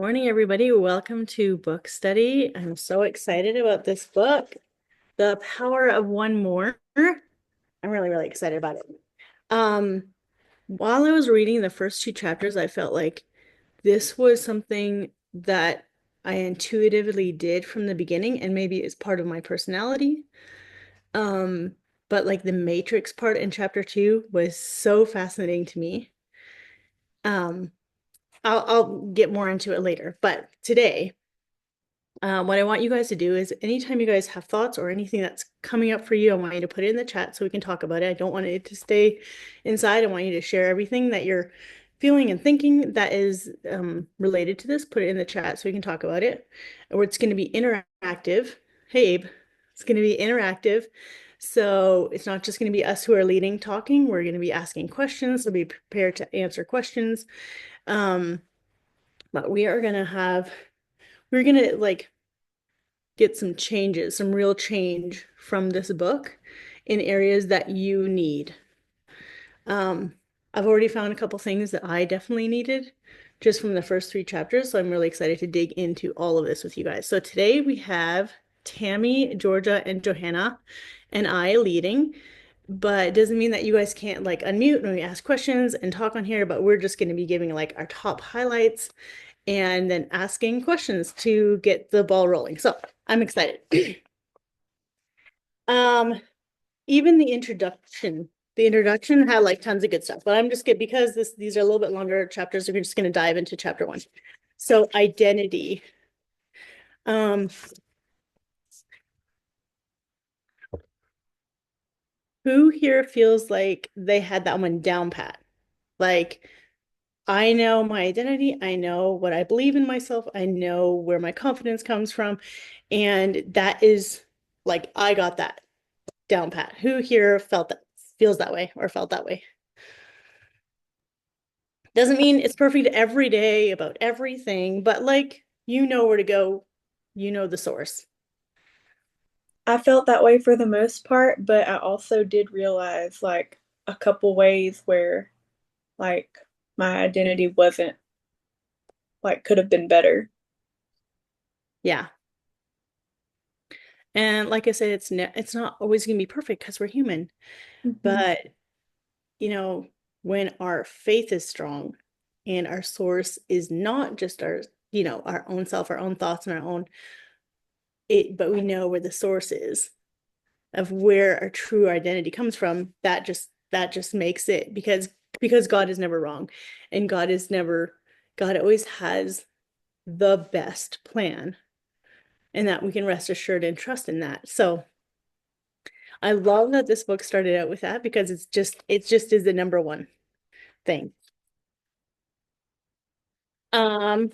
Morning, everybody. Welcome to Book Study. I'm so excited about this book, The Power of One More. I'm really excited about it. Um, while I was reading the first two chapters, I felt like this was something that I intuitively did from the beginning, and maybe it's part of my personality. Um, but like the Matrix part in chapter two was so fascinating to me. Um, I'll get more into it later, but today. What I want you guys to do is anytime you guys have thoughts or anything that's coming up for you, I want you to put it in the chat so we can talk about it. I don't want it to stay inside. I want you to share everything that you're feeling and thinking that is related to this. Put it in the chat so we can talk about it. Or it's going to be interactive. Hey, Abe, it's going to be interactive. So it's not just going to be us who are leading talking. We're going to be asking questions. So be prepared to answer questions. Um, but we're going to like get some changes, some real change from this book in areas that you need. Um, I've already found a couple things that I definitely needed just from the first three chapters, so I'm really excited to dig into all of this with you guys. So today we have Tammy, Georgia, and Johanna and I leading, but it doesn't mean that you guys can't like unmute when we ask questions and talk on here, but we're just going to be giving like our top highlights and then asking questions to get the ball rolling. So I'm excited. Um, even the introduction had like tons of good stuff, but I'm just good because these are a little bit longer chapters. We're just going to dive into chapter one. So identity. Um, who here feels like they had that one down pat? Like, I know my identity. I know what I believe in myself. I know where my confidence comes from. And that is like, I got that down pat. Who here feels that way or felt that way? Doesn't mean it's perfect every day about everything, but like you know where to go, you know the source. I felt that way for the most part, but I also did realize like a couple ways where like my identity wasn't like could have been better. Yeah. And like I said, it's not always going to be perfect because we're human. Hmm. But you know, when our faith is strong and our source is not just our own self, our own thoughts and our own but we know where the source is of where our true identity comes from, that just makes it because God is never wrong and God always has the best plan and that we can rest assured and trust in that. So I love that this book started out with that because it just is the number one thing. Um,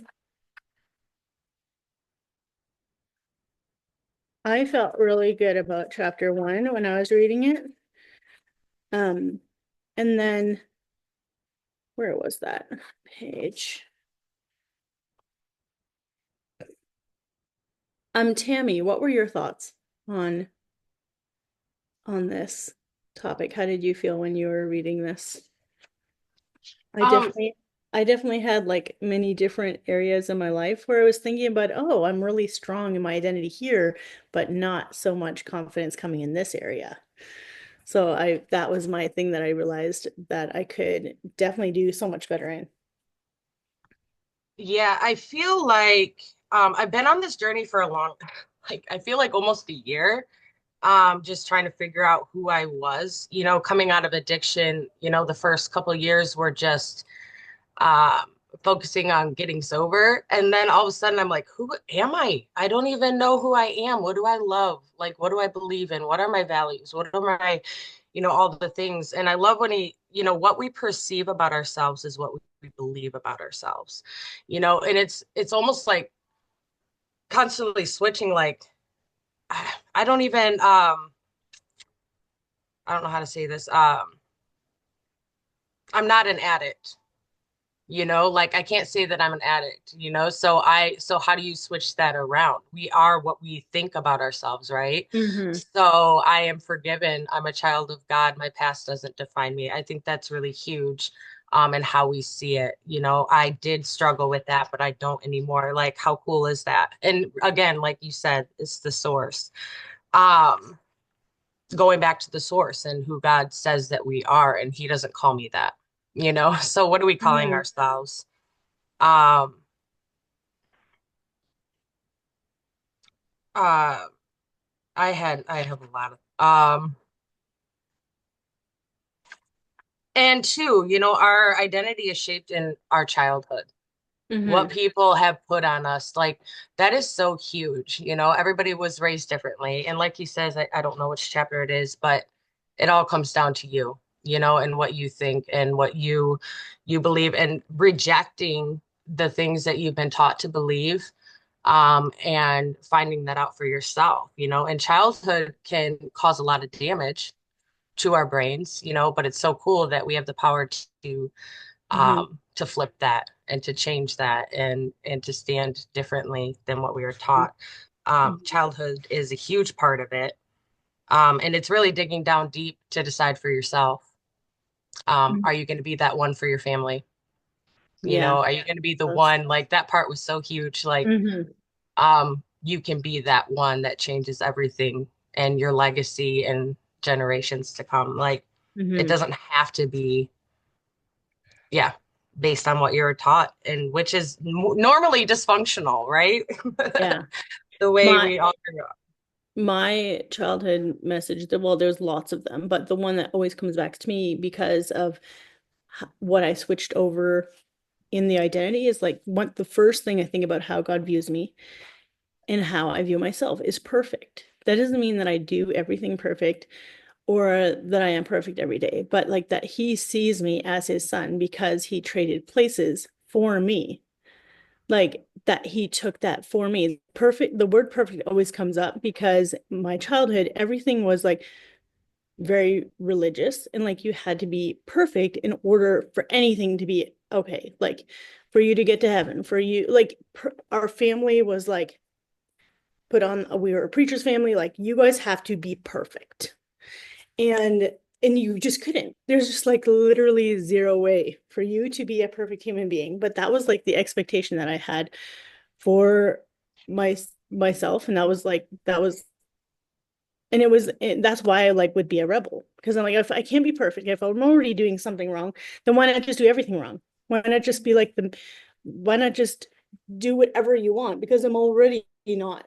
I felt really good about chapter one when I was reading it. Um, and then where was that page? Tammy, what were your thoughts on this topic? How did you feel when you were reading this? I Um, definitely I definitely had like many different areas in my life where I was thinking about, oh, I'm really strong in my identity here, but not so much confidence coming in this area. So I that was my thing that I realized that I could definitely do so much better in. yeah, I feel like I've been on this journey for a long, like I feel like almost a year, just trying to figure out who I was. Coming out of addiction, the first couple of years were just um focusing on getting sober. And then all of a sudden I'm like, who am I? I don't even know who I am. What do I love? Like, what do I believe in? What are my values? What are my, all the things. And I love when what we perceive about ourselves is what we believe about ourselves, and it's almost like constantly switching, like, I don't even, I don't know how to say this. I'm not an addict. Like I can't say that I'm an addict, so how do you switch that around? We are what we think about ourselves, right? Hmm. So I am forgiven. I'm a child of God. My past doesn't define me. I think that's really huge. and how we see it. You know, I did struggle with that, but I don't anymore. Like, how cool is that? And again, like you said, it's the source. Um, Going back to the source and who God says that we are, and He doesn't call me that, you know? So what are we calling Mhm. ourselves? Um, uh, I have a lot of and two, you know, our identity is shaped in our childhood. What Mhm. people have put on us, like that is so huge. You know, everybody was raised differently. And like he says, I don't know which chapter it is, but it all comes down to you, you know, and what you think and what you believe and rejecting the things that you've been taught to believe, and finding that out for yourself, you know, and childhood can cause a lot of damage to our brains, you know, but it's so cool that we have the power Mhm. to flip that and to change that and to stand differently than what we were taught. Mhm. Childhood is a huge part of it. And it's really digging down deep to decide for yourself. Mhm. Are you going to be that one for your family? You Yeah. know, are you going to be the That's, one? Like that part was so huge. Like, mhm. you can be that one that changes everything and your legacy and generations to come. Like, it Mhm. doesn't have to be, yeah, based on what you're taught, and which is normally dysfunctional, right? Yeah. The way My we all grew up. my childhood message, well, there's lots of them, but the one that always comes back to me because of what I switched over in the identity is like what the first thing I think about how God views me and how I view myself is perfect. That doesn't mean that I do everything perfect or that I am perfect every day, but like that he sees me as his son because he traded places for me. Like that he took that for me. Perfect, the word perfect always comes up because my childhood, everything was like very religious and like you had to be perfect in order for anything to be okay. Like for you to get to heaven, for you, like our family was like put on, we were a preacher's family, like you guys have to be perfect. And you just couldn't. There's just like literally zero way for you to be a perfect human being. But that was like the expectation that I had for my myself, and that was like that was, and it was, and that's why I like would be a rebel because I'm like, if I can't be perfect, if I'm already doing something wrong, then why not just do everything wrong? Why not just be like the, why not just do whatever you want because I'm already not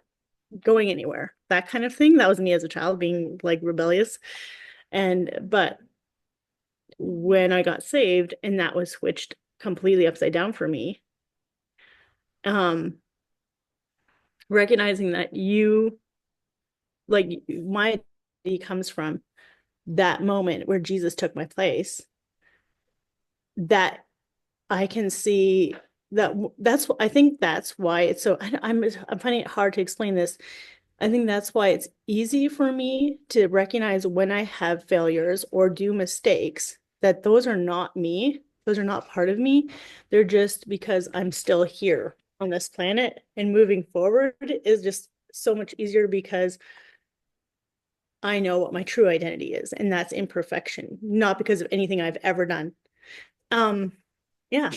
going anywhere. That kind of thing. That was me as a child being like rebellious. And but when I got saved and that was switched completely upside down for me, um, recognizing that you like my identity comes from that moment where Jesus took my place, that I can see that that's I think that's why it's so I'm finding it hard to explain this. I think that's why it's easy for me to recognize when I have failures or do mistakes, that those are not me. Those are not part of me. They're just because I'm still here on this planet, and moving forward is just so much easier because I know what my true identity is, and that's imperfection, not because of anything I've ever done. Um, yeah,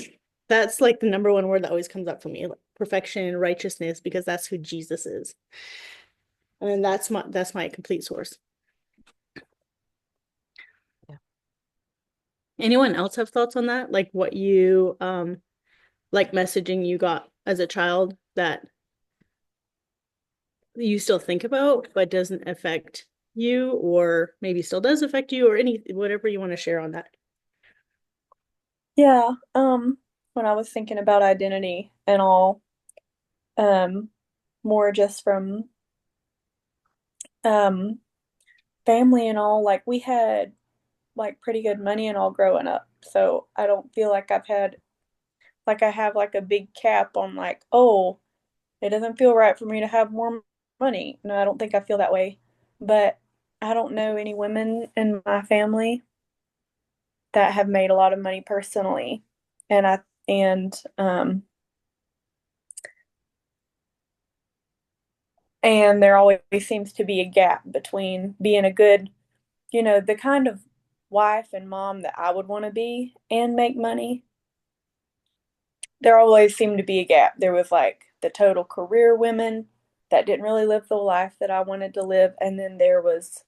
that's like the number one word that always comes up for me, like perfection and righteousness, because that's who Jesus is. And that's my complete source. Yeah. Anyone else have thoughts on that? Like what you like messaging you got as a child that you still think about but doesn't affect you, or maybe still does affect you, or any whatever you want to share on that. Yeah, when I was thinking about identity and all, um, more just from um family and all, like we had like pretty good money and all growing up. So I don't feel like I've had like I have like a big cap on like, oh, it doesn't feel right for me to have more money. No, I don't think I feel that way. But I don't know any women in my family that have made a lot of money personally. And I and um and there always seems to be a gap between being a good, the kind of wife and mom that I would want to be and make money, there always seemed to be a gap. There was like the total career women that didn't really live the life that I wanted to live, and then there was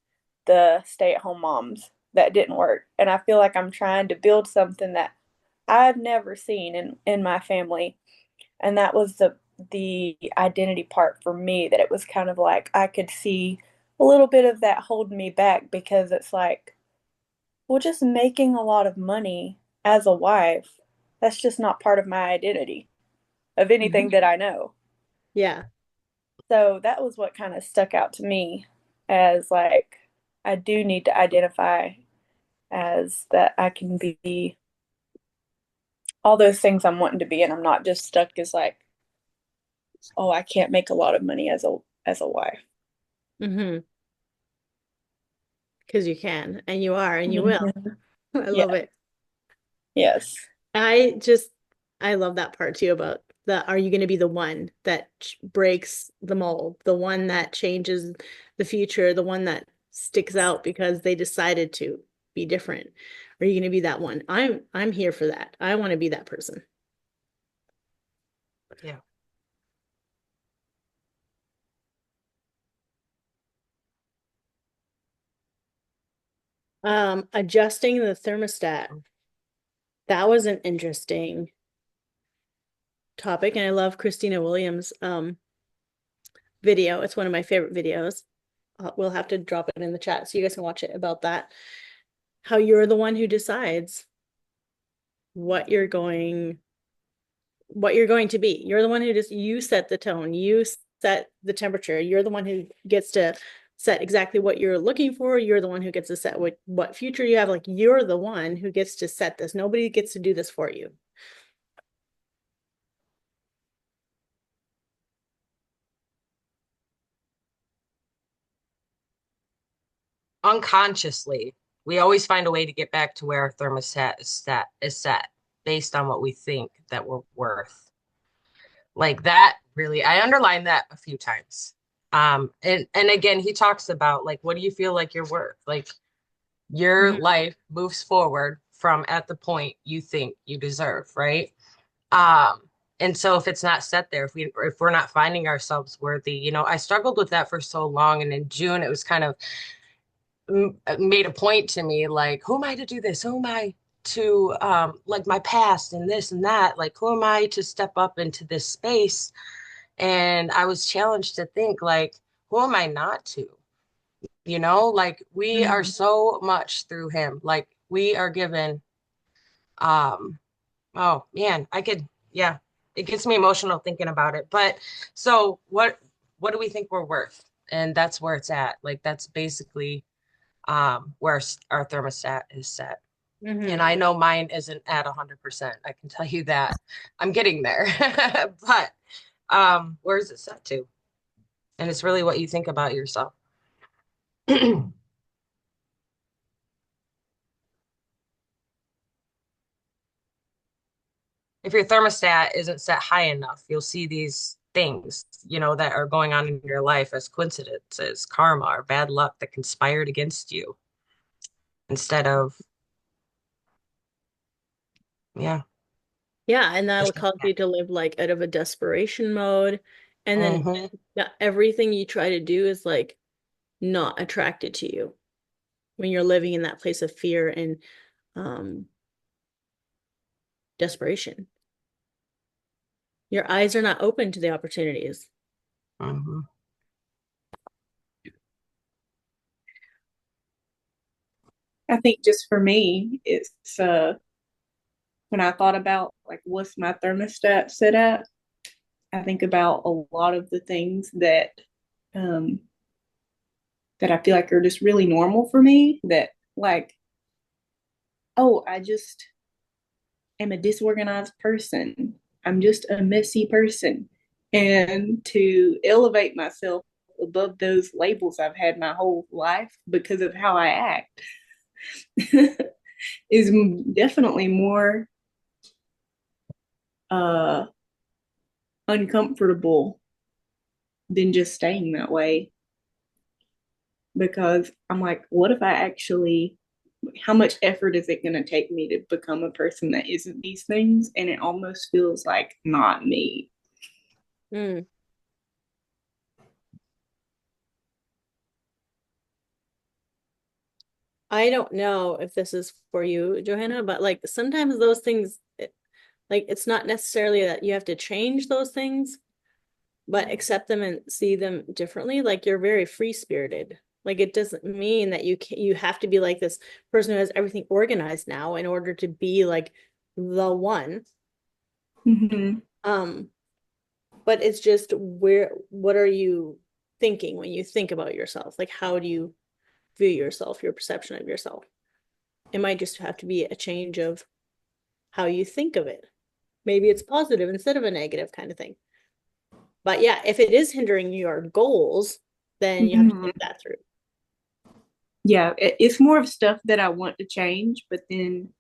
the stay-at-home moms that didn't work. And I feel like I'm trying to build something that I've never seen in my family, and that was the identity part for me, that it was kind of like I could see a little bit of that holding me back because it's like, well, just making a lot of money as a wife, that's just not part of my identity of anything Mhm. that I know. Yeah. So that was what kind of stuck out to me as like, I do need to identify as that I can be all those things I'm wanting to be, and I'm not just stuck as like, oh, I can't make a lot of money as a wife. Hmm. Because you can, and you are, and you will. Mhm. I Yeah. love it. Yes. I just, I love that part too about the, are you going to be the one that breaks the mold, the one that changes the future, the one that sticks out because they decided to be different? Are you going to be that one? I'm here for that. I want to be that person. Yeah. Adjusting the thermostat. That was an interesting topic, and I love Christina Williams' video. It's one of my favorite videos. We'll have to drop it in the chat so you guys can watch it about that. How you're the one who decides what you're going what you're going to be. You're the one who just you set the tone, you set the temperature. You're the one who gets to set exactly what you're looking for. You're the one who gets to set what future you have. Like you're the one who gets to set this. Nobody gets to do this for you. Unconsciously, we always find a way to get back to where our thermostat is set based on what we think that we're worth. Like that really, I underlined that a few times. And again, he talks about like, what do you feel like you're worth? Like your Mhm. life moves forward from at the point you think you deserve, right? Um, and so if it's not set there, if we're not finding ourselves worthy, I struggled with that for so long. And in June, it was kind of made a point to me, like, who am I to do this? Who am I to like my past and this and that? Like, who am I to step up into this space? And I was challenged to think, like, who am I not to? Like we are Mhm. so much through him. Like we are given, um, oh man, yeah, it gets me emotional thinking about it. But so what do we think we're worth? And that's where it's at. Like that's basically where our thermostat is set. And Mhm. I know mine isn't at 100%. I can tell you that. I'm getting there. But where is it set to? And it's really what you think about yourself. If your thermostat isn't set high enough, you'll see these things, that are going on in your life as coincidences, karma, or bad luck that conspired against you instead of, yeah, Yeah, and that would pushing cause back. you to live like out of a desperation mode. And then Hmm. yeah, everything you try to do is like not attracted to you when you're living in that place of fear and um desperation. Your eyes are not open to the opportunities. Hmm. I think just for me, it's when I thought about like what's my thermostat set at, I think about a lot of the things um that I feel like are just really normal for me, that like, oh, I just am a disorganized person. I'm just a messy person. And to elevate myself above those labels I've had my whole life because of how I act is definitely more uh, uncomfortable than just staying that way. Because I'm like, what if I actually how much effort is it going to take me to become a person that isn't these things? And it almost feels like not me. Mm. I don't know if this is for you, Johanna, but like sometimes those things, like it's not necessarily that you have to change those things, but accept them and see them differently. Like you're very free-spirited. Like it doesn't mean that you have to be like this person who has everything organized now in order to be like the one. Mm-hmm. But it's just what are you thinking when you think about yourself? Like how do you view yourself, your perception of yourself? It might just have to be a change of how you think of it. Maybe it's positive instead of a negative kind of thing. But yeah, if it is hindering your goals, then you have to Mm-hmm. think that through. Yeah, it's more of stuff that I want to change, but then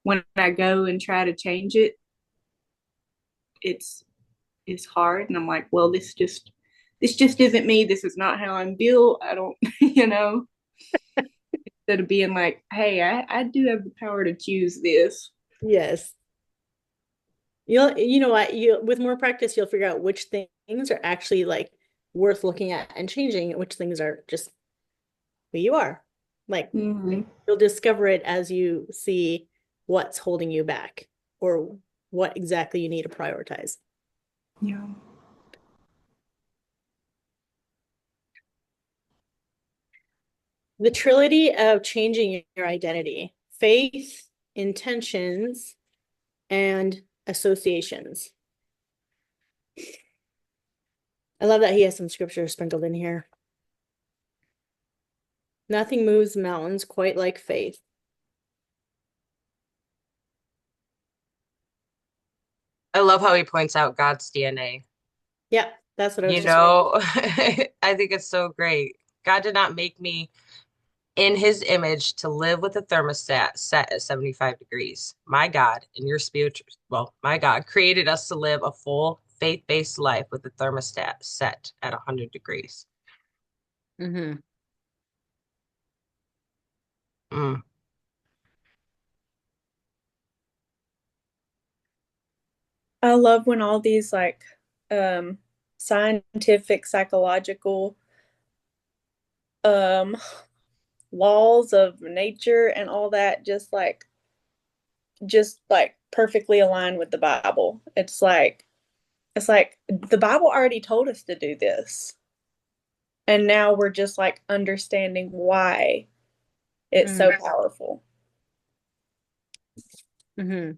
when I go and try to change it, it's it's hard, and I'm like, well, this just isn't me. This is not how I'm built. I don't, instead of being like, hey, I do have the power to choose this. Yes. You know what, you with more practice, you'll figure out which things are actually like worth looking at and changing, and which things are just who you are. Like Mm-hmm. you'll discover it as you see what's holding you back or what exactly you need to prioritize. Yeah. The trilogy of changing your identity: faith, intentions, and associations. I love that he has some scripture sprinkled in here. Nothing moves mountains quite like faith. I love how he points out God's DNA. Yeah, that's what I was You just writing. know, I think it's so great. God did not make me in his image to live with a thermostat set at 75 degrees. My God, in your spiritual, well, my God created us to live a full faith-based life with a thermostat set at 100 degrees. Mm-hmm. Mm. I love when all these like um scientific psychological um laws of nature and all that just like perfectly align with the Bible. It's like the Bible already told us to do this. And now we're just like understanding why it's so powerful. Mm-hmm.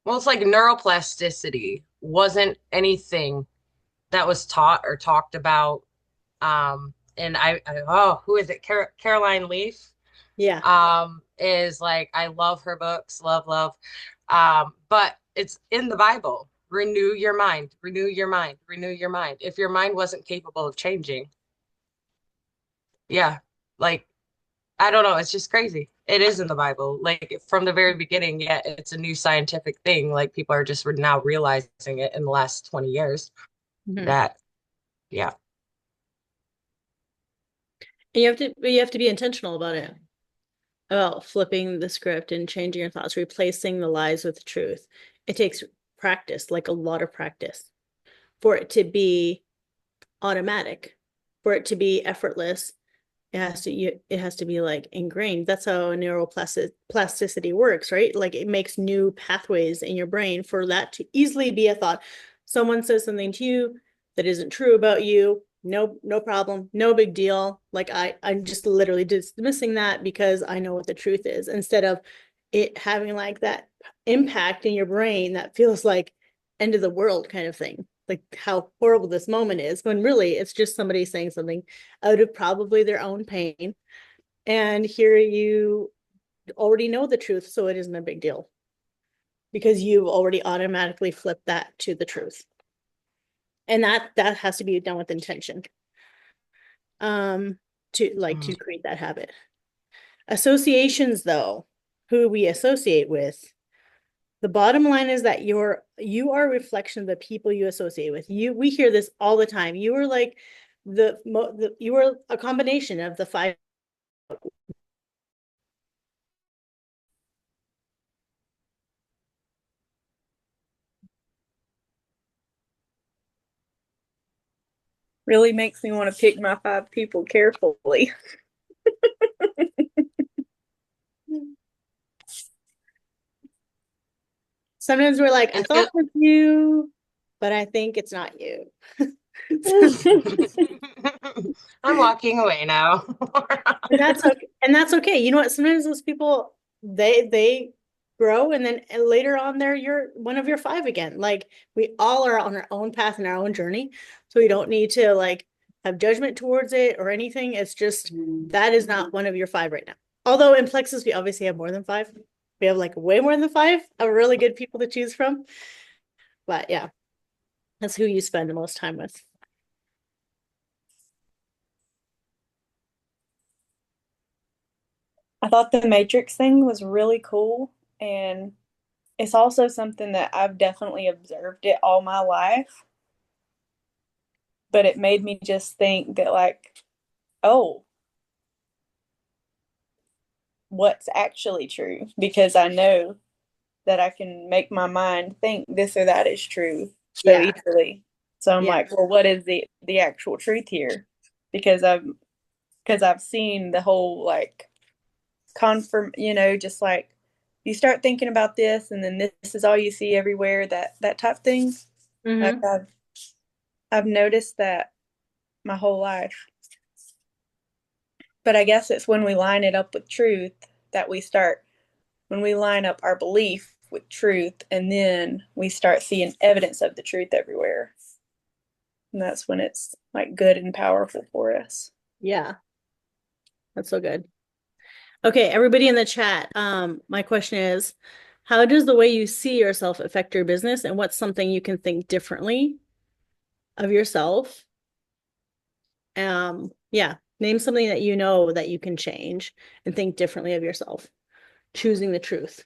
Well, it's like neuroplasticity wasn't anything that was taught or talked about. And oh, who is it? Caroline Leaf. Yeah. Is like I love her books, love, love. But it's in the Bible. Renew your mind, renew your mind, renew your mind. If your mind wasn't capable of changing, yeah, like I don't know, it's just crazy. It is in the Bible. Like from the very beginning, yeah, it's a new scientific thing. Like people are just now realizing it in the last 20 years Mm-hmm. that, yeah. And you have to be intentional about it, about flipping the script and changing your thoughts, replacing the lies with the truth. It takes practice, like a lot of practice, for it to be automatic, for it to be effortless. It has to be like ingrained. That's how neuroplasticity works, right? Like it makes new pathways in your brain for that to easily be a thought. Someone says something to you that isn't true about you. No problem, no big deal. Like I'm just literally dismissing that because I know what the truth is, instead of it having like that impact in your brain that feels like end of the world kind of thing. Like how horrible this moment is, when really it's just somebody saying something out of probably their own pain. And here you already know the truth, so it isn't a big deal because you've already automatically flipped that to the truth. And that has to be done with intention. To Mm. create that habit. Associations, though, who we associate with, the bottom line is that you are a reflection of the people you associate with. We hear this all the time. You are like you are a combination of the five. really makes me want to pick my 5 people carefully. Sometimes we're like, I And thought it was you, but I think it's not you. I'm walking away now. And that's okay. And that's okay. You know what? Sometimes those people they grow and then later on you're one of your 5 again. Like we all are on our own path and our own journey. So we don't need to like have judgment towards it or anything. It's just that is not one of your 5 right now. Although in Plexus we obviously have more than 5. We have like way more than 5 of really good people to choose from. But yeah, that's who you spend the most time with. I thought the Matrix thing was really cool, and it's also something that I've definitely observed it all my life, but it made me just think that, like, oh, what's actually true? Because I know that I can make my mind think this or that is true so Yeah. easily. So I'm Yeah. like, well, what is the actual truth here? Because I've seen the whole like confirm, just like you start thinking about this and then this is all you see everywhere, that type thing. Like Mm-hmm. I've noticed that my whole life. But I guess it's when we line it up with truth that when we line up our belief with truth, and then we start seeing evidence of the truth everywhere. And that's when it's like good and powerful for us. Yeah. That's so good. Okay, everybody in the chat, my question is, how does the way you see yourself affect your business, and what's something you can think differently of yourself? Yeah, name something that you know that you can change and think differently of yourself, choosing the truth.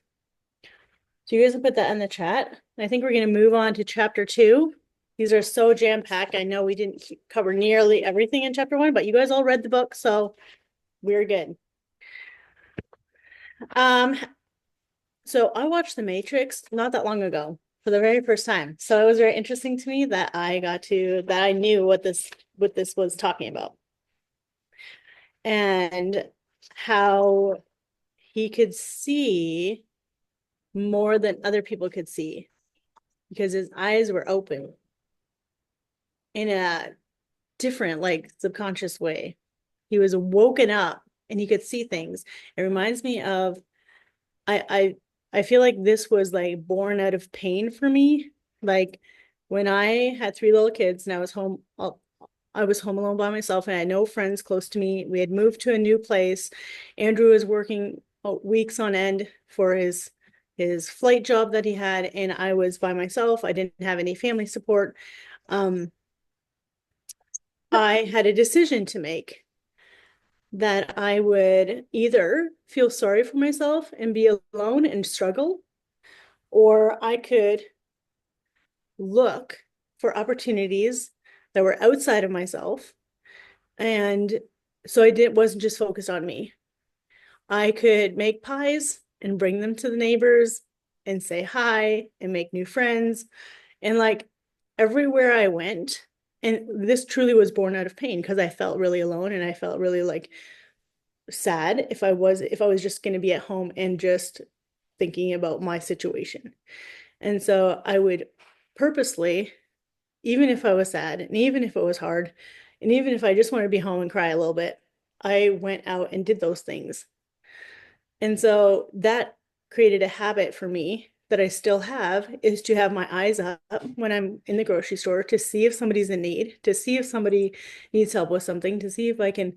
So you guys can put that in the chat. I think we're going to move on to chapter 2. These are so jam-packed. I know we didn't cover nearly everything in chapter 1, but you guys all read the book, so we're good. So I watched The Matrix not that long ago for the very first time. So it was very interesting to me that I knew what this was talking about. And how he could see more than other people could see because his eyes were open in a different, like subconscious way. He was woken up and he could see things. It reminds me of I I feel like this was like born out of pain for me. Like when I had 3 little kids and I was home alone by myself and I had no friends close to me. We had moved to a new place. Andrew was working weeks on end for his flight job that he had, and I was by myself. I didn't have any family support. Um, I had a decision to make that I would either feel sorry for myself and be alone and struggle, or I could look for opportunities that were outside of myself. And so wasn't just focused on me. I could make pies and bring them to the neighbors and say hi and make new friends. And like everywhere I went, and this truly was born out of pain because I felt really alone and I felt really like sad if I was just going to be at home and just thinking about my situation. And so I would purposely, even if I was sad and even if it was hard, and even if I just wanted to be home and cry a little bit, I went out and did those things. And so that created a habit for me that I still have, is to have my eyes up when I'm in the grocery store to see if somebody's in need, to see if somebody needs help with something, to see if I can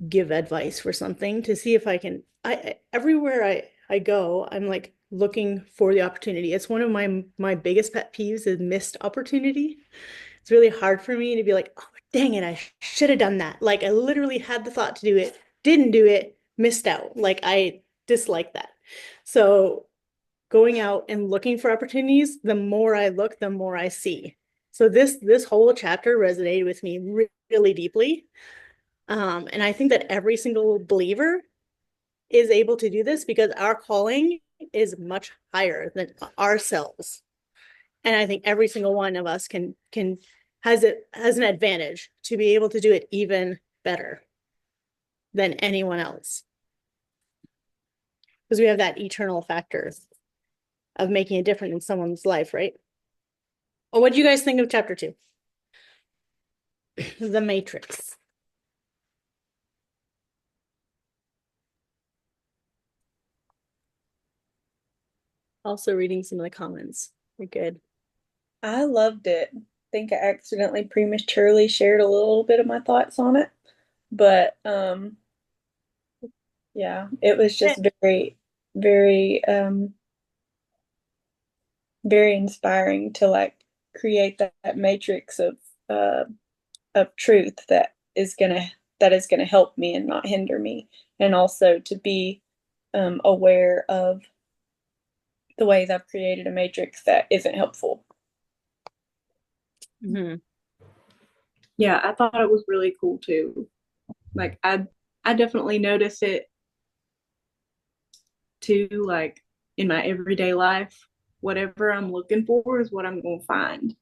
give advice for something, to see if I can everywhere I go, I'm like looking for the opportunity. It's one of my biggest pet peeves is missed opportunity. It's really hard for me to be like, oh dang it, I should have done that. Like I literally had the thought to do it, didn't do it, missed out. Like I dislike that. So going out and looking for opportunities, the more I look, the more I see. So this whole chapter resonated with me really deeply. And I think that every single believer is able to do this because our calling is much higher than ourselves. And I think every single one of us can has an advantage to be able to do it even better than anyone else. Because we have that eternal factor of making a difference in someone's life, right? Well, what do you guys think of chapter 2? The Matrix. Also reading some of the comments. You're good. I loved it. I think I accidentally prematurely shared a little bit of my thoughts on it, but yeah, it was just very, very, very inspiring to like create that matrix of truth that is gonna help me and not hinder me, and also to be aware of the ways I've created a matrix that isn't helpful. Mm-hmm. Yeah, I thought it was really cool too. Like I definitely notice it too, like in my everyday life. Whatever I'm looking for is what I'm gonna find.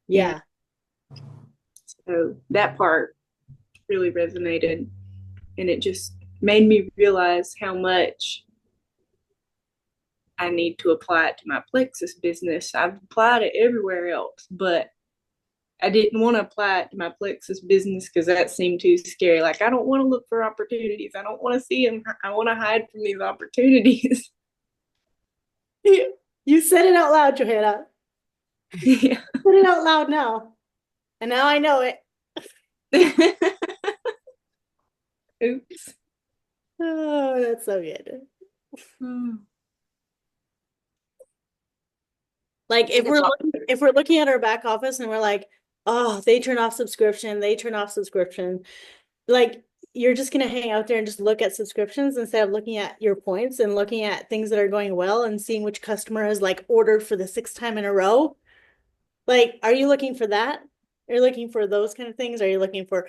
Yeah. So that part really resonated, and it just made me realize how much I need to apply it to my Plexus business. I've applied it everywhere else, but I didn't want to apply it to my Plexus business because that seemed too scary. Like, I don't want to look for opportunities. I don't want to see them. I want to hide from these opportunities. You said it out loud, Johanna. Yeah. Said it out loud now. And now I know it. Oops. Oh, that's so good. Like if we're looking at our back office and we're like, oh, they turn off subscription, like you're just gonna hang out there and just look at subscriptions instead of looking at your points and looking at things that are going well and seeing which customer has like ordered for the 6th time in a row. Like, are you looking for that? Are you looking for those kind of things? Are you looking for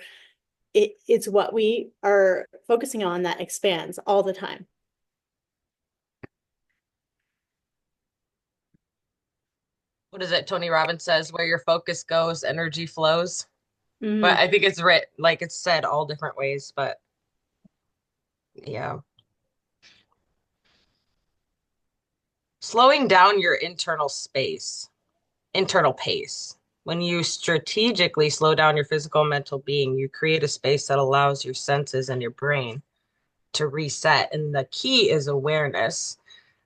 it's what we are focusing on that expands all the time. What is it? Tony Robbins says, where your focus goes, energy flows. Mm-hmm. But I think it's writ like it's said all different ways, but yeah. Slowing down your internal pace. When you strategically slow down your physical and mental being, you create a space that allows your senses and your brain to reset. And the key is awareness.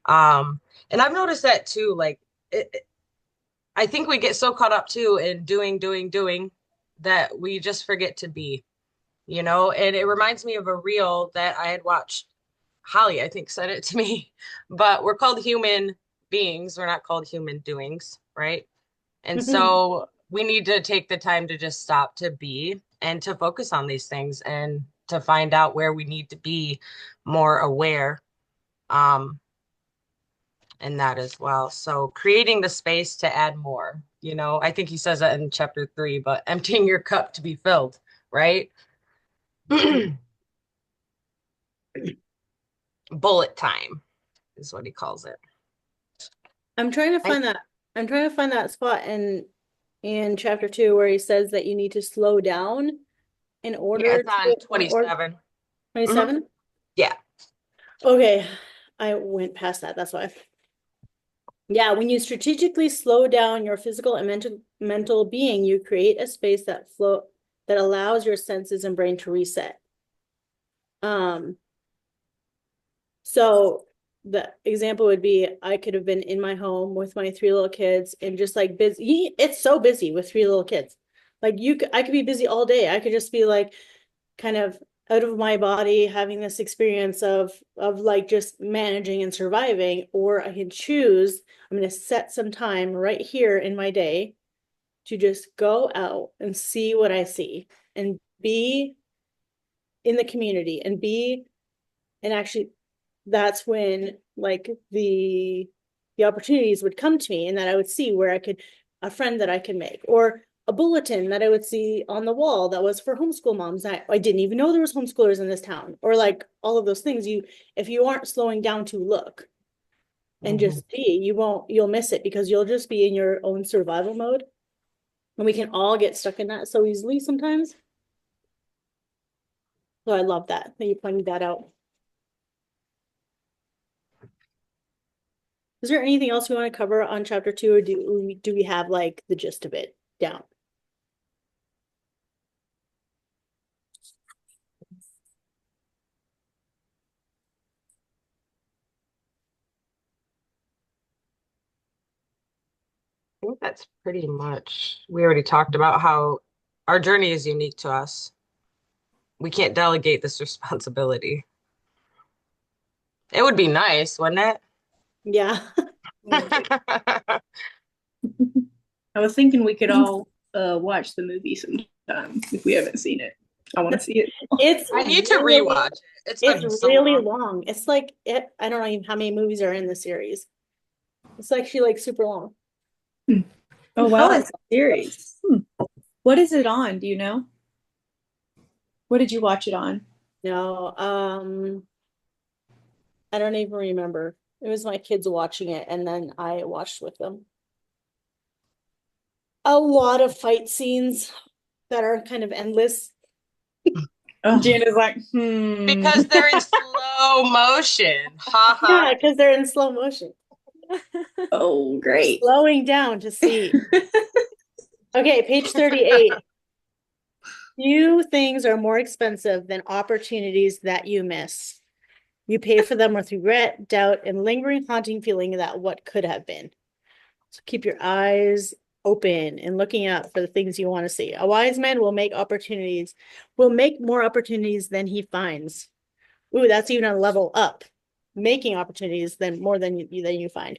And I've noticed that too. Like, I think we get so caught up too in doing that we just forget to be, you know? And it reminds me of a reel that I had watched. Holly, I think, sent it to me, but we're called human beings. We're not called human doings, right? And so we need to take the time to just stop to be and to focus on these things and to find out where we need to be more aware. And that as well. So creating the space to add more, you know, I think he says that in chapter 3, but emptying your cup to be filled, right? Bullet time is what he calls it. I'm trying to find that spot in chapter 2 where he says that you need to slow down in order Yeah, it's on to 27. 27? Yeah. Okay, I went past that. That's why. Yeah, when you strategically slow down your physical and mental being, you create a space that allows your senses and brain to reset. So the example would be I could have been in my home with my 3 little kids and just like busy. It's so busy with 3 little kids. Like I could be busy all day. I could just be like kind of out of my body having this experience of like just managing and surviving, or I can choose, I'm going to set some time right here in my day to just go out and see what I see and be in the community and actually that's when like the opportunities would come to me, and that I would see where a friend that I could make, or a bulletin that I would see on the wall that was for homeschool moms. I didn't even know there was homeschoolers in this town, or like all of those things. If you aren't slowing down to look and just see, you'll miss it because you'll just be in your own survival mode. And we can all get stuck in that so easily sometimes. So I love that you pointed that out. Is there anything else we want to cover on chapter 2, or do we have like the gist of it down? I think that's pretty much, we already talked about how our journey is unique to us. We can't delegate this responsibility. It would be nice, wouldn't Yeah. it? I was thinking we could all watch the movie sometime if we haven't seen it. I want to see it. It's I need to really- rewatch it. It's been It's so really long. long. It's like I don't know even how many movies are in the series. It's actually like super long. Oh wow, it's a series. What is it on? Do you know? What did you watch it on? No, I don't even remember. It was my kids watching it, and then I watched with them. A lot of fight scenes that are kind of endless. Oh. Jen is like, Because they're in slow motion. Ha ha. Yeah, because they're in slow motion. Oh, great. Slowing down to see. Okay, page 38. Few things are more expensive than opportunities that you miss. You pay for them with regret, doubt, and lingering haunting feeling that what could have been. So keep your eyes open and looking out for the things you want to see. A wise man will make more opportunities than he finds. Ooh, that's even a level up. Making opportunities more than you find.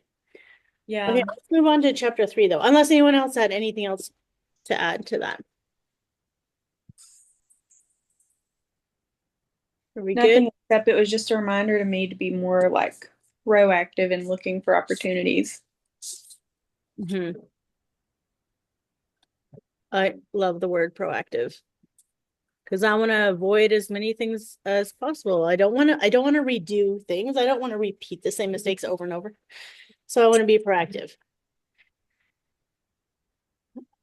Yeah. Okay, let's move on to chapter 3 though, unless anyone else had anything else to add to that. Are we Nothing good? except it was just a reminder to me to be more like proactive and looking for opportunities. Mm-hmm. I love the word proactive because I want to avoid as many things as possible. I don't want to redo things. I don't want to repeat the same mistakes over and over. So I want to be proactive.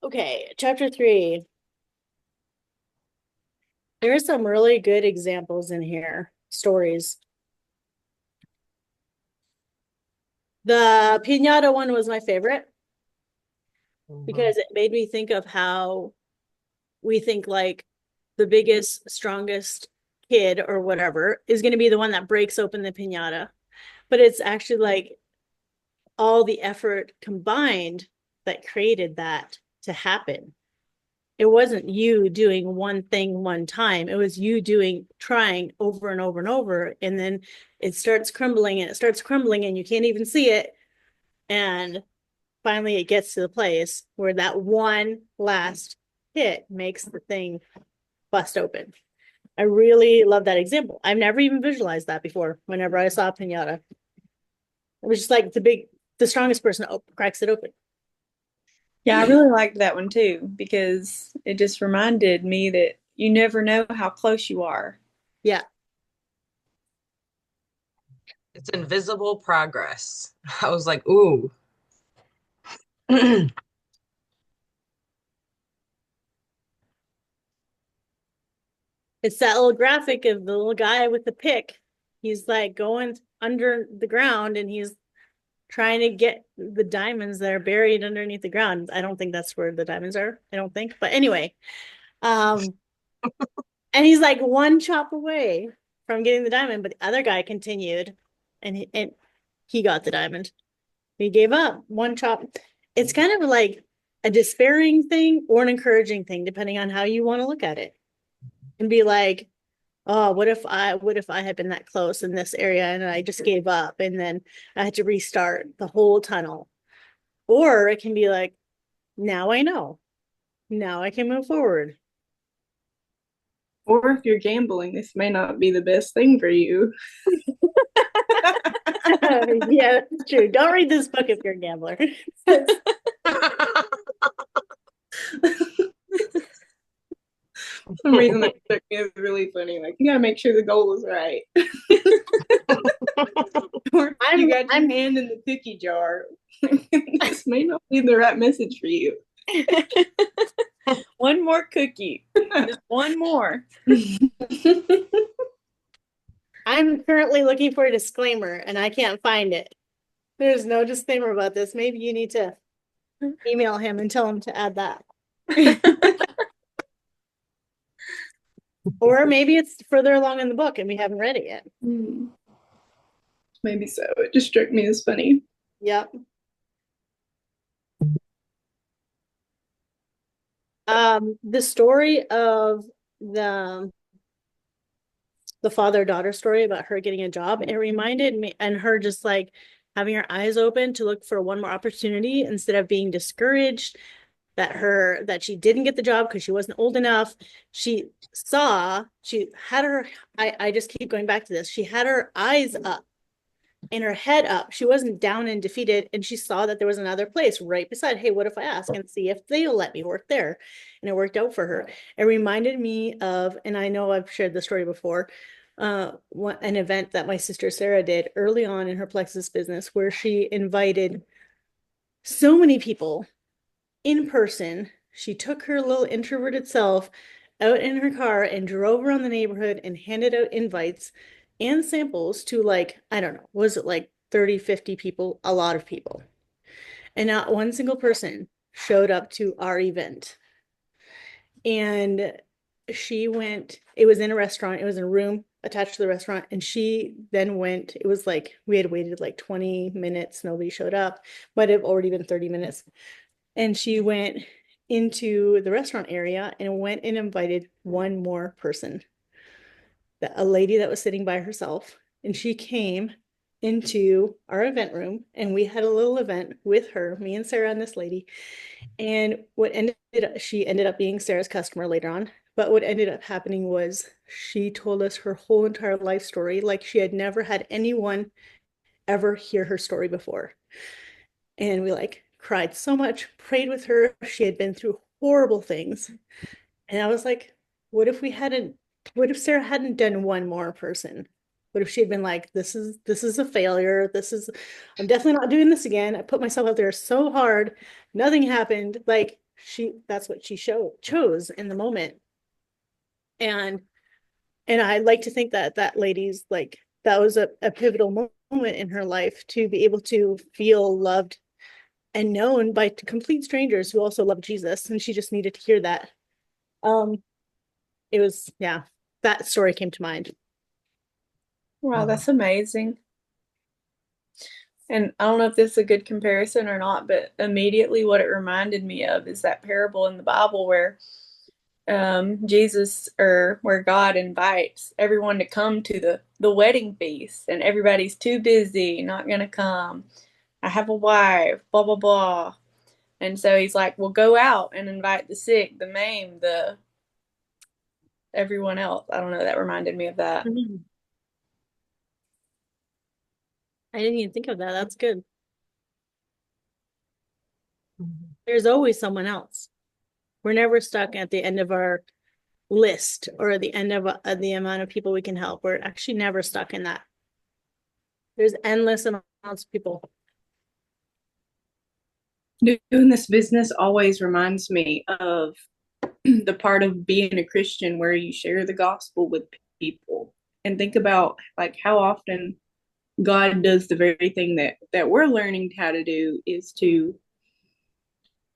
Okay, chapter 3. There are some really good examples in here, stories. The piñata one was my favorite because it made me think of how we think like the biggest, strongest kid or whatever is going to be the one that breaks open the piñata. But it's actually like all the effort combined that created that to happen. It wasn't you doing one thing one time. It was you trying over and over and over. And then it starts crumbling and you can't even see it. And finally it gets to the place where that one last hit makes the thing bust open. I really love that example. I've never even visualized that before. Whenever I saw a piñata, it was just like the strongest person cracks it open. Yeah, I really liked that one too because it just reminded me that you never know how close you are. Yeah. It's invisible progress. I was like, ooh. It's that little graphic of the little guy with the pick. He's like going under the ground and he's trying to get the diamonds that are buried underneath the ground. I don't think that's where the diamonds are. I don't think. But anyway, and he's like one chop away from getting the diamond, but the other guy continued and he got the diamond. He gave up one chop. It's kind of like a despairing thing or an encouraging thing, depending on how you want to look at it. And be like, oh, what if I had been that close in this area and I just gave up and then I had to restart the whole tunnel? Or it can be like, now I know. Now I can move forward. Or if you're gambling, this may not be the best thing for you. Yeah, that's true. Don't read this book if you're a gambler. For some reason that struck me as really funny. Like, you gotta make sure the goal is right. Or you got your hand in the cookie jar. This may not be the right message for you. One more cookie. Just one more. I'm currently looking for a disclaimer and I can't find it. There's no disclaimer about this. Maybe you need to email him and tell him to add that. Or maybe it's further along in the book and we haven't read it yet. Maybe so. It just struck me as funny. Yep. The story of the father-daughter story about her getting a job, it reminded me, and her just like having her eyes open to look for one more opportunity instead of being discouraged that she didn't get the job because she wasn't old enough. She had her, I just keep going back to this. She had her eyes up and her head up. She wasn't down and defeated. And she saw that there was another place right beside. Hey, what if I ask and see if they'll let me work there? And it worked out for her. It reminded me of, and I know I've shared the story before, an event that my sister Sarah did early on in her Plexus business where she invited so many people in person. She took her little introverted self out in her car and drove around the neighborhood and handed out invites and samples to, like, I don't know, was it like 30, 50 people? A lot of people. And not one single person showed up to our event. And she went, it was in a restaurant, it was in a room attached to the restaurant. And she then went, it was like, we had waited like 20 minutes, nobody showed up, might have already been 30 minutes. And she went into the restaurant area and went and invited one more person, a lady that was sitting by herself. And she came into our event room and we had a little event with her, me and Sarah and this lady. And she ended up being Sarah's customer later on. But what ended up happening was she told us her whole entire life story, like she had never had anyone ever hear her story before. And we like cried so much, prayed with her. She had been through horrible things. And I was like, what if Sarah hadn't done one more person? What if she had been like, this is a failure. I'm definitely not doing this again. I put myself out there so hard. Nothing happened. Like that's what she chose in the moment. And I like to think that that lady's like, that was a pivotal moment in her life to be able to feel loved and known by complete strangers who also love Jesus. And she just needed to hear that. It was, yeah, that story came to mind. Wow, that's amazing. And I don't know if this is a good comparison or not, but immediately what it reminded me of is that parable in the Bible where Jesus, or where God invites everyone to come to the wedding feast and everybody's too busy, not gonna come. I have a wife, blah blah blah. And so he's like, well, go out and invite the sick, the maimed, the everyone else. I don't know, that reminded me of that. I didn't even think of that. That's good. There's always someone else. We're never stuck at the end of our list or the end of the amount of people we can help. We're actually never stuck in that. There's endless amounts of people. Doing this business always reminds me of the part of being a Christian where you share the gospel with people, and think about like how often God does the very thing that we're learning how to do, is to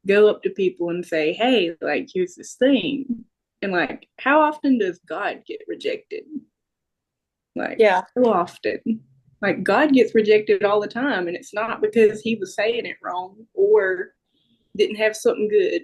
go up to people and say, hey, like, here's this thing. And like, how often does God get rejected? Like, Yeah. so often. Like, God gets rejected all the time, and it's not because he was saying it wrong or didn't have something good.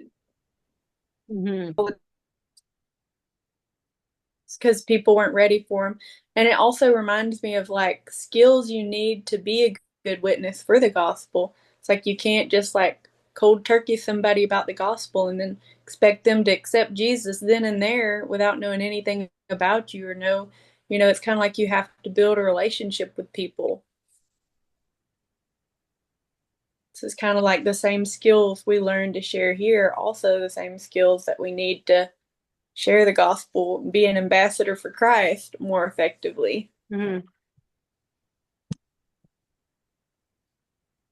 It's because people weren't ready for him. And it also reminds me of like skills you need to be a good witness for the gospel. It's like you can't just like cold turkey somebody about the gospel and then expect them to accept Jesus then and there without knowing anything about you or know, it's kind of like you have to build a relationship with people. So it's kind of like the same skills we learn to share here, also the same skills that we need to share the gospel, be an ambassador for Christ more effectively. Yeah,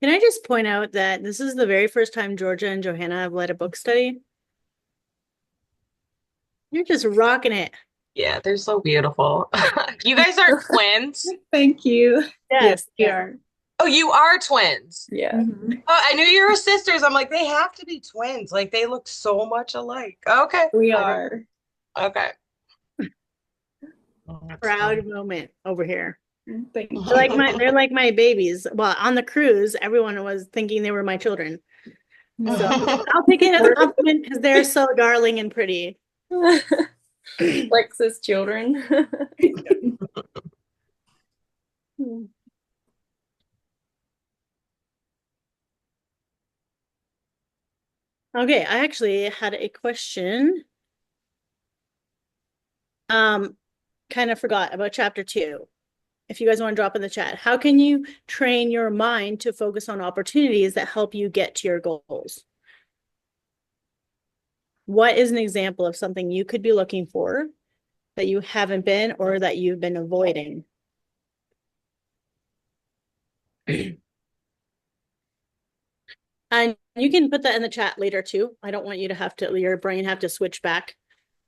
Can I just point out that this is the very first time Georgia and Johanna have led a book study? You're just rocking it. Yeah, they're so beautiful. You guys are twins. Thank you. Yes. We are. Oh, you are twins. Yeah. Mhm. Oh, I knew you were sisters. I'm like, they have to be twins. Like they look so much alike. Okay. We are. Okay. Oh, that's Proud fun. moment over here. Thank you. They're like my babies. Well, on the cruise, everyone was thinking they were my children. So I'll take it as a compliment because they're so darling and pretty. Lex's children. Okay, I actually had a question. Kind of forgot about chapter 2. If you guys want to drop in the chat, how can you train your mind to focus on opportunities that help you get to your goals? What is an example of something you could be looking for that you haven't been or that you've been avoiding? And you can put that in the chat later too. I don't want you to have to, your brain have to switch back,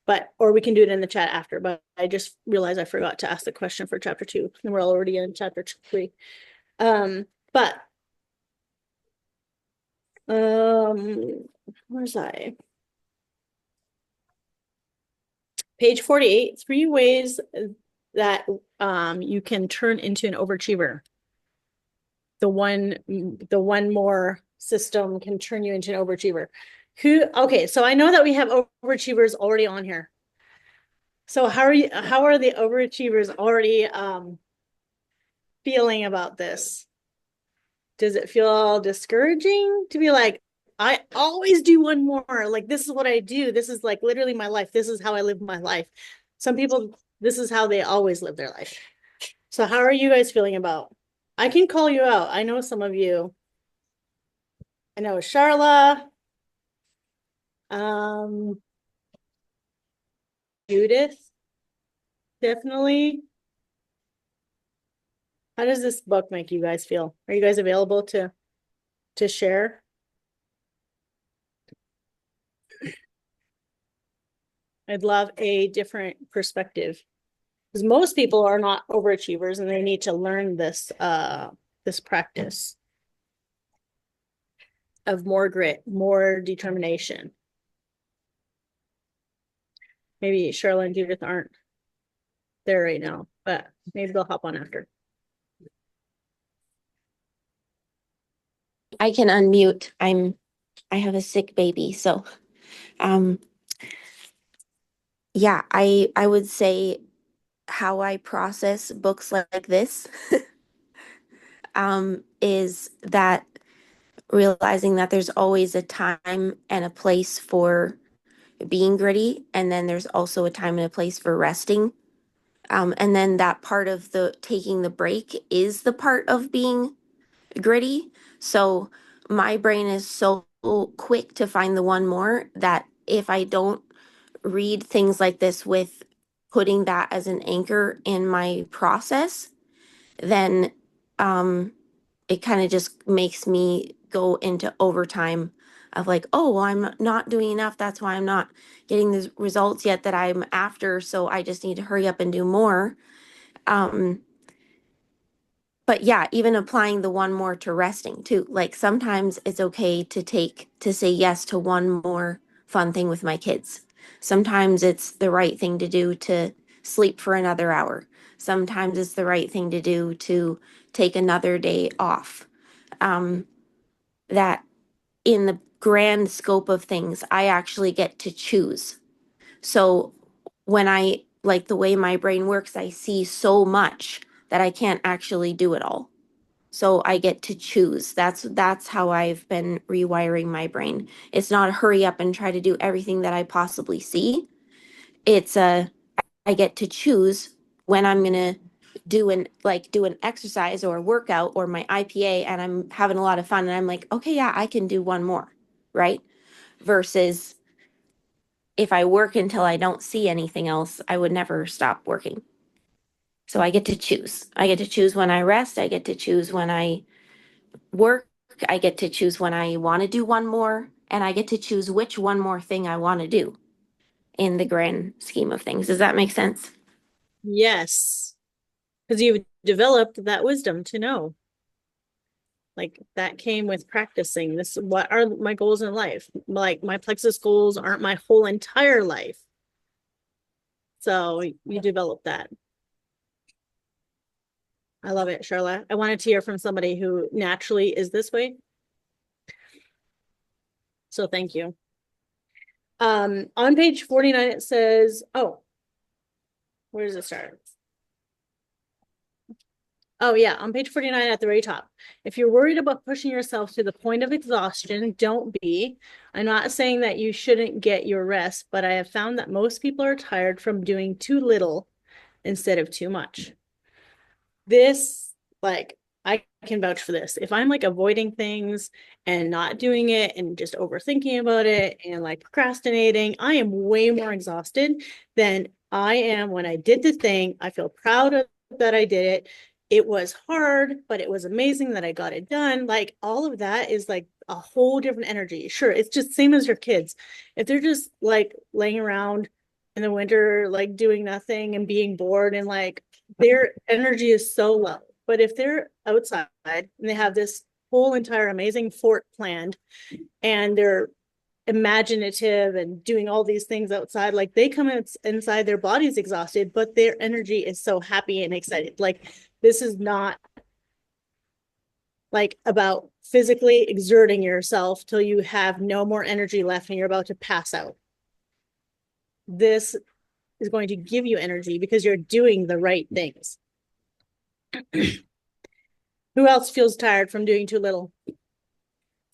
but, or we can do it in the chat after, but I just realized I forgot to ask the question for chapter 2 and we're already in chapter 3. But, where's I? Page 48, 3 ways that you can turn into an overachiever. The one more system can turn you into an overachiever. Okay, so I know that we have overachievers already on here. So how are the overachievers already feeling about this? Does it feel discouraging to be like, I always do one more, like this is what I do, this is like literally my life, this is how I live my life? Some people, this is how they always live their life. So how are you guys feeling about? I can call you out. I know some of you. I know Charla, Judith, definitely. How does this book make you guys feel? Are you guys available to share? I'd love a different perspective because most people are not overachievers and they need to learn this this practice of more grit, more determination. Maybe Charla and Judith aren't there right now, but maybe they'll hop on after. I can unmute. I have a sick baby, so yeah, I would say how I process books like this is that realizing that there's always a time and a place for being gritty, and then there's also a time and a place for resting. And then that part of the taking the break is the part of being gritty. So my brain is so quick to find the one more that if I don't read things like this with putting that as an anchor in my process, then it kind of just makes me go into overtime of like, oh, well, I'm not doing enough. That's why I'm not getting the results yet that I'm after. So I just need to hurry up and do more. But yeah, even applying the one more to resting too. Like sometimes it's okay to say yes to one more fun thing with my kids. Sometimes it's the right thing to do to sleep for another hour. Sometimes it's the right thing to do to take another day off. That in the grand scope of things, I actually get to choose. So when I like the way my brain works, I see so much that I can't actually do it all. So I get to choose. That's how I've been rewiring my brain. It's not hurry up and try to do everything that I possibly see. It's I get to choose when I'm gonna do an exercise or a workout or my IPA and I'm having a lot of fun and I'm like, okay, yeah, I can do one more, right? Versus if I work until I don't see anything else, I would never stop working. So I get to choose. I get to choose when I rest. I get to choose when I work. I get to choose when I want to do one more, and I get to choose which one more thing I want to do in the grand scheme of things. Does that make sense? Yes. Because you've developed that wisdom to know. Like that came with practicing. What are my goals in life? Like my plexus goals aren't my whole entire life. So you develop that. I love it, Charlotte. I wanted to hear from somebody who naturally is this way. So thank you. On page 49, it says, oh, where does it start? Oh yeah, on page 49 at the very top. If you're worried about pushing yourself to the point of exhaustion, don't be. I'm not saying that you shouldn't get your rest, but I have found that most people are tired from doing too little instead of too much. This, like, I can vouch for this. If I'm like avoiding things and not doing it and just overthinking about it and like procrastinating, I am way more exhausted than I am when I did the thing. I feel proud of that I did it. It was hard, but it was amazing that I got it done. Like all of that is like a whole different energy. Sure, it's just same as your kids. If they're just like laying around in the winter, like doing nothing and being bored and like their energy is so low. But if they're outside and they have this whole entire amazing fort planned and they're imaginative and doing all these things outside, like they come inside, their body's exhausted, but their energy is so happy and excited. Like this is not like about physically exerting yourself till you have no more energy left and you're about to pass out. This is going to give you energy because you're doing the right things. Who else feels tired from doing too little?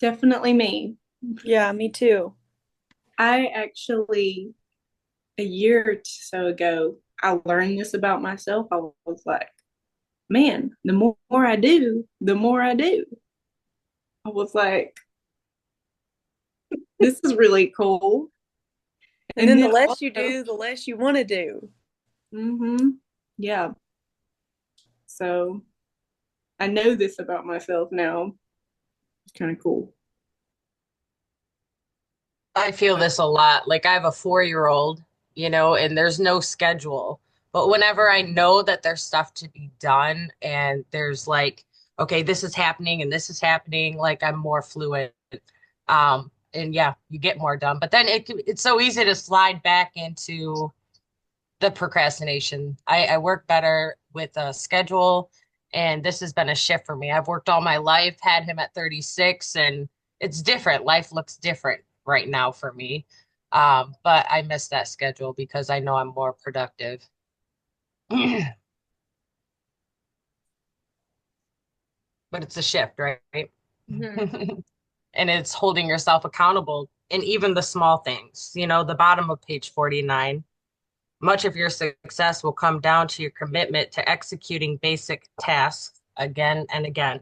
Definitely me. Yeah, me too. I actually, a year or so ago, I learned this about myself. I was like, man, the more I do, the more I do. I was like, this is really cool. And then the then less you also, do, the less you want to do. yeah. So I know this about myself now. It's kind of cool. I feel this a lot. Like I have a 4-year-old, and there's no schedule. But whenever I know that there's stuff to be done and there's like, okay, this is happening and this is happening, like I'm more fluid. And yeah, you get more done. But then it's so easy to slide back into the procrastination. I work better with a schedule, and this has been a shift for me. I've worked all my life, had him at 36, and it's different. Life looks different right now for me. But I miss that schedule because I know I'm more productive. But it's a shift, right? Mhm. And it's holding yourself accountable in even the small things. The bottom of page 49. Much of your success will come down to your commitment to executing basic tasks again and again.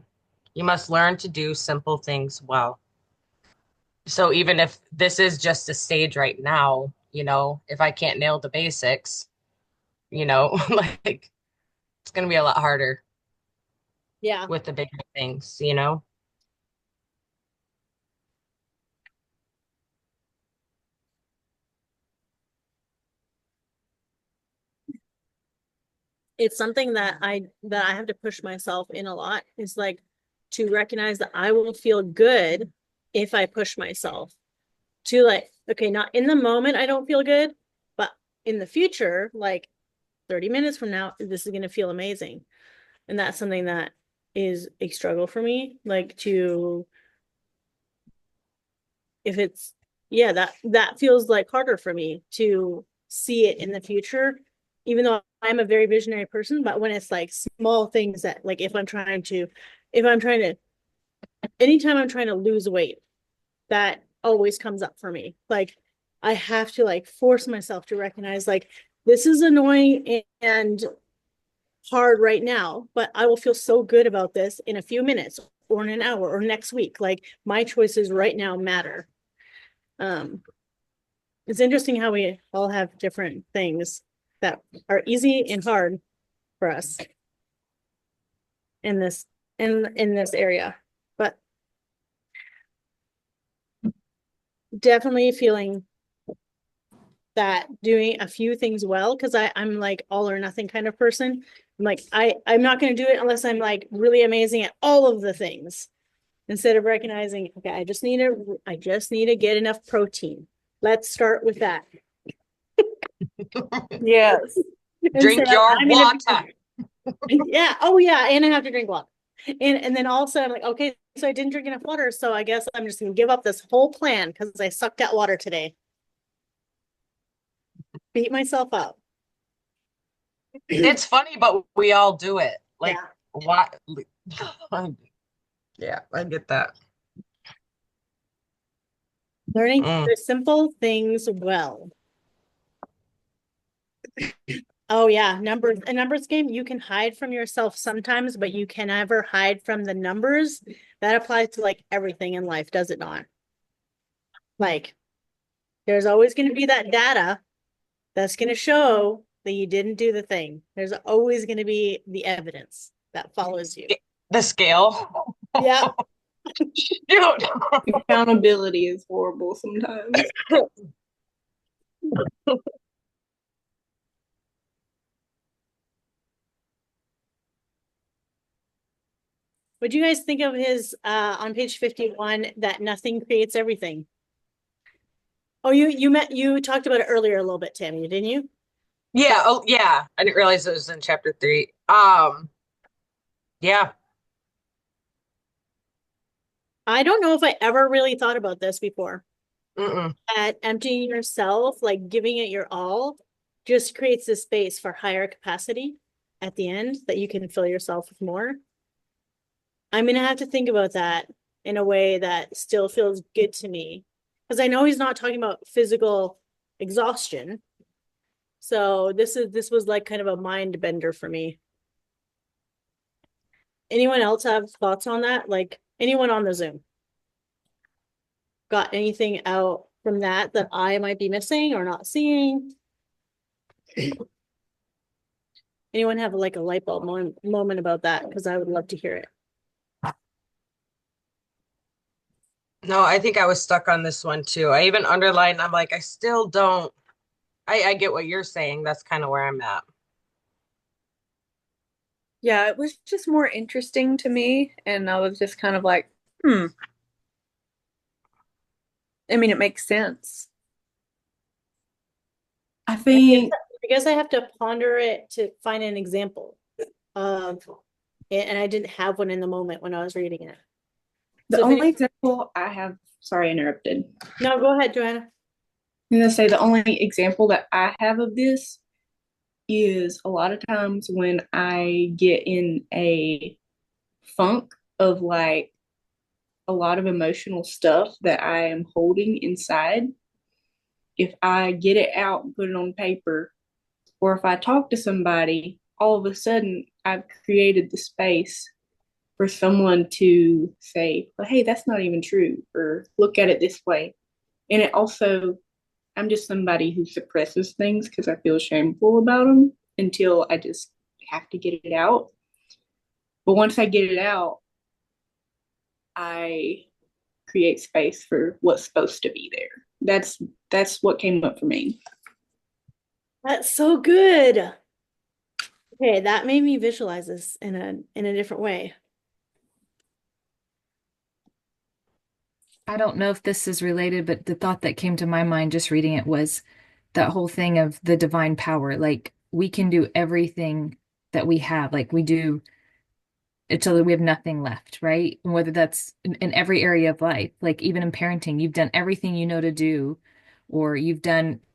You must learn to do simple things well. So even if this is just a stage right now, if I can't nail the basics, like it's going to be a lot harder Yeah. with the bigger things. It's something that I have to push myself in a lot is like to recognize that I will feel good if I push myself to like, okay, not in the moment I don't feel good, but in the future, like 30 minutes from now, this is going to feel amazing. And that's something that is a struggle for me, like to if it's yeah, that feels like harder for me to see it in the future, even though I'm a very visionary person, but when it's like small things that like if I'm trying to anytime I'm trying to lose weight, that always comes up for me. Like I have to like force myself to recognize like this is annoying and hard right now, but I will feel so good about this in a few minutes or in an hour or next week. Like my choices right now matter. Um, it's interesting how we all have different things that are easy and hard for us in this in this area. But definitely feeling that doing a few things well, because I'm like all or nothing kind of person. I'm like, I'm not going to do it unless I'm like really amazing at all of the things. Instead of recognizing, okay, I just need to get enough protein. Let's start with that. Yes. Drink Instead of, your I'm gonna water. yeah, oh yeah, and I have to drink water. And then also I'm like, okay, so I didn't drink enough water, so I guess I'm just gonna give up this whole plan because I sucked at water today. Beat myself up. It's funny, but we all do it. Like, Yeah. why? Yeah, I get that. Learning Mm. the simple things well. Oh yeah, numbers. A numbers game, you can hide from yourself sometimes, but you can never hide from the numbers. That applies to like everything in life, does it not? Like, there's always going to be that data that's going to show that you didn't do the thing. There's always going to be the evidence that follows you. The scale. Yeah. Shoot. Accountability is horrible sometimes. What do you guys think of his on page 51 that nothing creates everything? Oh, you talked about it earlier a little bit, Tammy, didn't you? Yeah. Oh, yeah. I didn't realize it was in chapter 3. Yeah. I don't know if I ever really thought about this before. Mm-mm. That emptying yourself, like giving it your all, just creates this space for higher capacity at the end that you can fill yourself with more. I'm gonna have to think about that in a way that still feels good to me. Because I know he's not talking about physical exhaustion. So this was like kind of a mind bender for me. Anyone else have thoughts on that? Like anyone on the Zoom? Got anything out from that that I might be missing or not seeing? Anyone have like a light bulb moment about that? Because I would love to hear it. No, I think I was stuck on this one too. I even underlined, I'm like, I still don't. I get what you're saying. That's kind of where I'm at. Yeah, it was just more interesting to me, and I was just kind of like, I mean, it makes sense. I think I guess I have to ponder it to find an example of it, and I didn't have one in the moment when I was reading it. the So if only any- example I have, sorry, I interrupted. No, go ahead, Joanna. I'm gonna say the only example that I have of this is a lot of times when I get in a funk of like a lot of emotional stuff that I am holding inside. If I get it out and put it on paper, or if I talk to somebody, all of a sudden I've created the space for someone to say, well, hey, that's not even true, or look at it this way. And it also, I'm just somebody who suppresses things because I feel shameful about them until I just have to get it out. But once I get it out, I create space for what's supposed to be there. That's what came up for me. That's so good. Okay, that made me visualize this in a different way. I don't know if this is related, but the thought that came to my mind just reading it was that whole thing of the divine power. Like we can do everything that we have, like we do until we have nothing left, right? And whether that's in every area of life, like even in parenting, you've done everything you know to do, or you've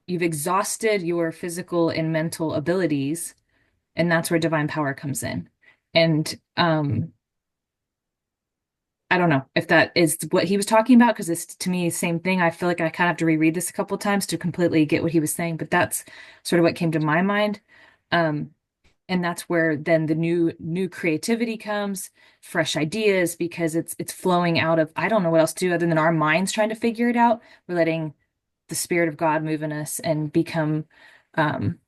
exhausted your physical and mental abilities, and that's where divine power comes in. And I don't know if that is what he was talking about because it's to me same thing. I feel like I kind of have to reread this a couple of times to completely get what he was saying, but that's sort of what came to my mind. Um, and that's where then the new creativity comes, fresh ideas because it's flowing out of I don't know what else to do other than our minds trying to figure it out. We're letting the Spirit of God move in us and become um,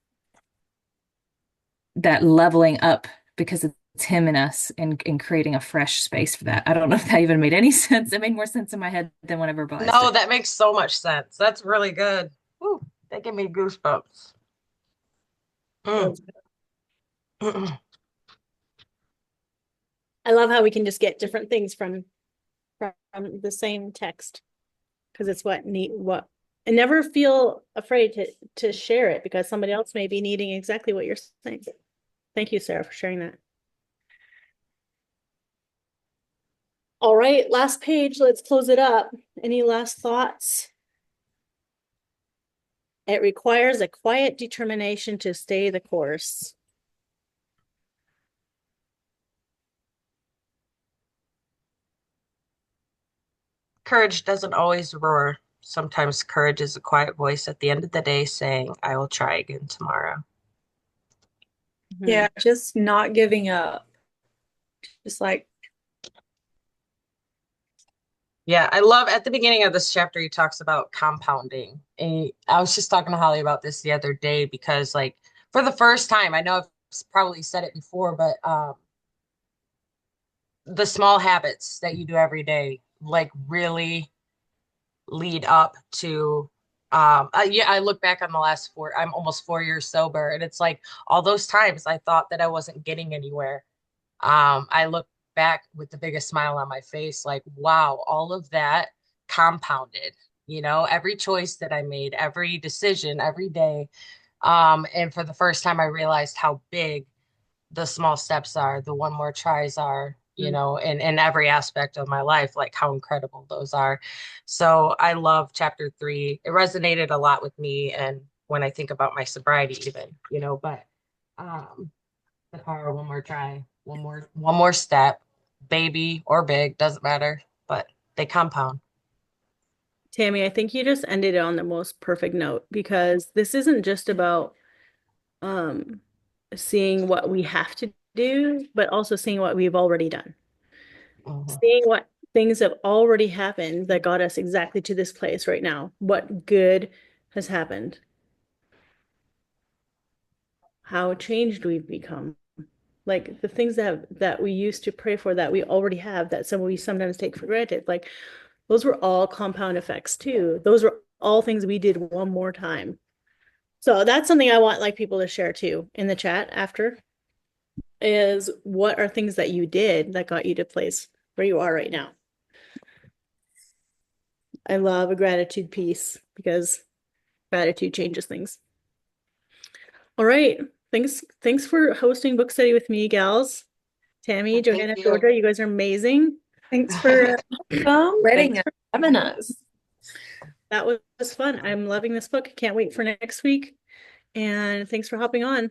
that leveling up because him and us and creating a fresh space for that. I don't know if that even made any sense. It made more sense in my head than when I verbalized No, it. that makes so much sense. That's really good. Ooh, that gave me goosebumps. Mm. I love how we can just get different things from the same text because it's what and never feel afraid to share it because somebody else may be needing exactly what you're saying. Thank you, Sarah, for sharing that. All right, last page. Let's close it up. Any last thoughts? It requires a quiet determination to stay the course. Courage doesn't always roar. Sometimes courage is a quiet voice at the end of the day saying, I will try again tomorrow. Yeah, just not giving up. Just like, Yeah, I love at the beginning of this chapter, he talks about compounding. And I was just talking to Holly about this the other day because, like, for the first time, I know I've probably said it before, but the small habits that you do every day, like, really lead up to yeah, I look back on the last I'm almost 4 years sober, and it's like all those times I thought that I wasn't getting anywhere. I look back with the biggest smile on my face, like, wow, all of that compounded, every choice that I made, every decision, every day. And for the first time, I realized how big the small steps are, the one more tries are, in every aspect of my life, like how incredible those are. So I love chapter 3. It resonated a lot with me. And when I think about my sobriety, even, but the power of one more try, one more step, baby or big, doesn't matter, but they compound. Tammy, I think you just ended it on the most perfect note because this isn't just about um seeing what we have to do, but also seeing what we've already done. Mhm. Seeing what things have already happened that got us exactly to this place right now. What good has happened? How changed we've become. Like the things that we used to pray for that we already have that we sometimes take for granted. Like those were all compound effects too. Those were all things we did one more time. So that's something I want like people to share too in the chat after is what are things that you did that got you to place where you are right now. I love a gratitude piece because gratitude changes things. All right. Thanks for hosting book study with me, gals. Tammy, Thank Johanna, you. Georgia, you guys are amazing. thanks for reading Thanks it, for having us. That was fun. I'm loving this book. Can't wait for next week. And thanks for hopping on.